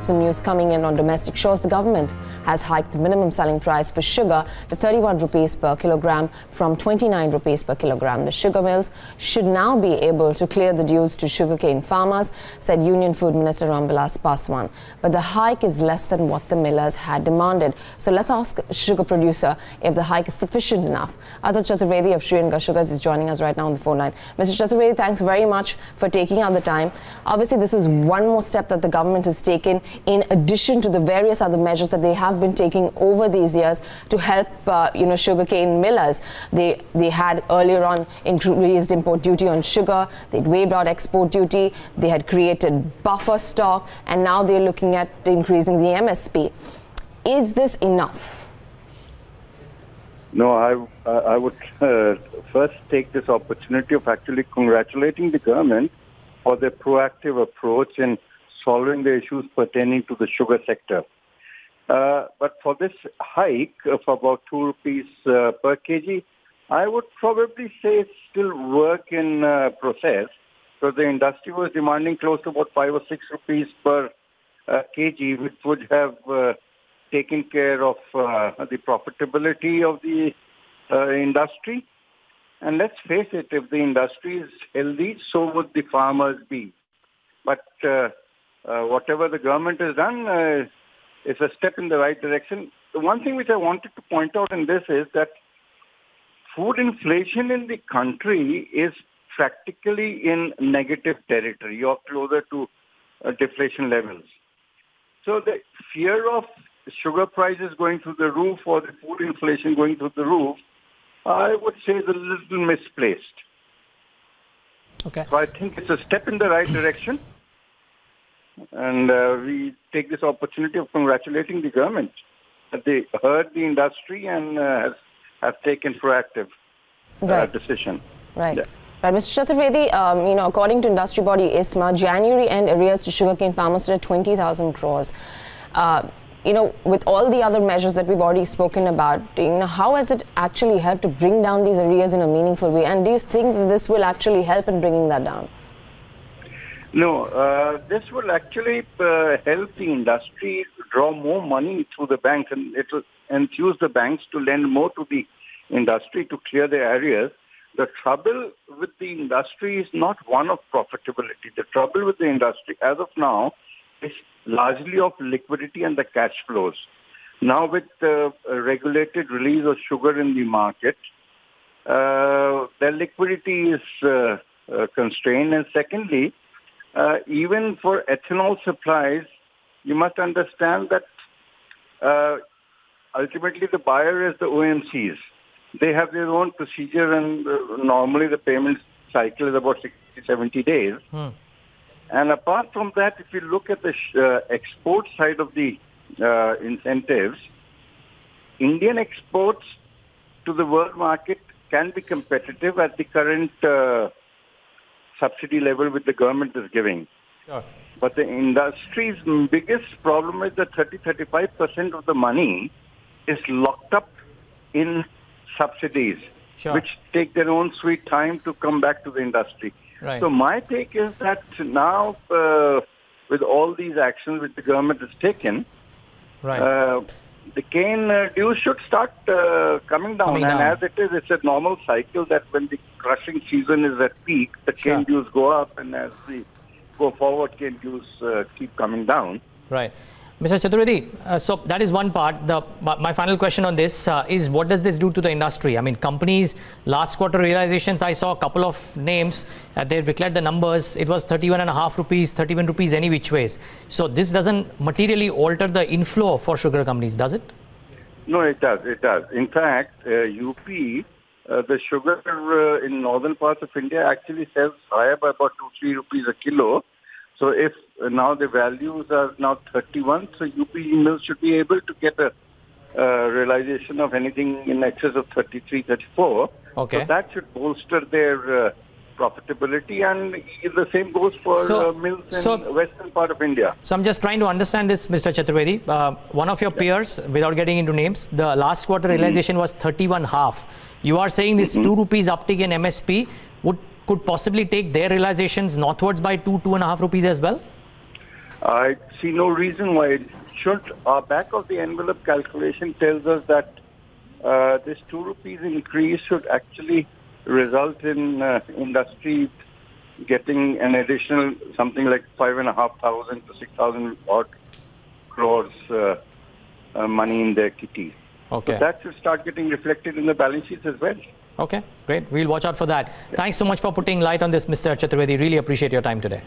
Some news coming in on domestic shores. The government has hiked the minimum selling price for sugar to 31 rupees per kilogram from 29 rupees per kilogram. The sugar mills should now be able to clear the dues to sugarcane farmers, said Union Food Minister Ramvilas Paswan. But the hike is less than what the millers had demanded. So let's ask sugar producer if the hike is sufficient enough. Atul Chaturvedi of Shree Renuka Sugars is joining us right now on the phone line. Mr. Chaturvedi, thanks very much for taking out the time. Obviously, this is one more step that the government has taken in addition to the various other measures that they have been taking over these years to help, sugarcane millers. They had earlier on increased import duty on sugar. They'd waived out export duty. They had created buffer stock, and now they're looking at increasing the MSP. Is this enough? No, I would first take this opportunity of actually congratulating the government for their proactive approach in solving the issues pertaining to the sugar sector. But for this hike of about 2 rupees per kg, I would probably say it's still work in process, because the industry was demanding close to about 5 or 6 rupees per kg, which would have taken care of the profitability of the industry. And let's face it, if the industry is healthy, so would the farmers be. But whatever the government has done is a step in the right direction. The one thing which I wanted to point out in this is that food inflation in the country is practically in negative territory, or closer to deflation levels. So the fear of sugar prices going through the roof or the food inflation going through the roof, I would say is a little misplaced. Okay. So I think it's a step in the right direction. And we take this opportunity of congratulating the government that they heard the industry and have taken proactive decision. Right. Yeah. Right, Mr. Chaturvedi, according to industry body ISMA, January end arrears to sugarcane farmers stood at 20,000 crores. With all the other measures that we've already spoken about, how has it actually helped to bring down these arrears in a meaningful way? And do you think that this will actually help in bringing that down? No, this will actually help the industry draw more money through the banks, and it will enthuse the banks to lend more to the industry to clear their arrears. The trouble with the industry is not one of profitability. The trouble with the industry as of now is largely of liquidity and the cash flows. Now with the regulated release of sugar in the market, the liquidity is constrained. And secondly, even for ethanol supplies, you must understand that ultimately the buyer is the OMCs. They have their own procedure, and normally the payment cycle is about 60-70 days. And apart from that, if you look at the export side of the incentives, Indian exports to the world market can be competitive at the current subsidy level which the government is giving. Sure. But the industry's biggest problem is that 30-35% of the money is locked up in subsidies, sure, which take their own sweet time to come back to the industry. Right. So my take is that now, with all these actions which the government has taken, right, the cane dues should start coming down. And as it is, it's a normal cycle that when the crushing season is at peak, the cane dues go up, and as we go forward, cane dues keep coming down. Right. Mr. Chaturvedi, so that is one part. My final question on this is, what does this do to the industry? I mean, companies, last quarter realizations, I saw a couple of names, they declared the numbers. It was 31.5 rupees, 31 rupees any which ways. So this doesn't materially alter the inflow for sugar companies, does it? No, it does. It does. In fact, UP, the sugar in northern parts of India actually sells higher by about 2-3 rupees a kilo. So if now the values are now 31, so UP mills should be able to get a realization of anything in excess of 33, 34. Okay. So that should bolster their profitability, and the same goes for mills in western part of India. So I'm just trying to understand this, Mr. Chaturvedi. One of your peers, without getting into names, the last quarter realization was 31.5. You are saying this 2 rupees uptick in MSP could possibly take their realizations northwards by 2.5 rupees as well? I see no reason why it should. Our back of the envelope calculation tells us that this 2 rupees increase should actually result in industry getting an additional something like 5,500 to 6,000 odd crores money in their kitty. Okay. So that should start getting reflected in the balance sheets as well. Okay, great. We'll watch out for that. Thanks so much for putting light on this, Mr. Chaturvedi. Really appreciate your time today.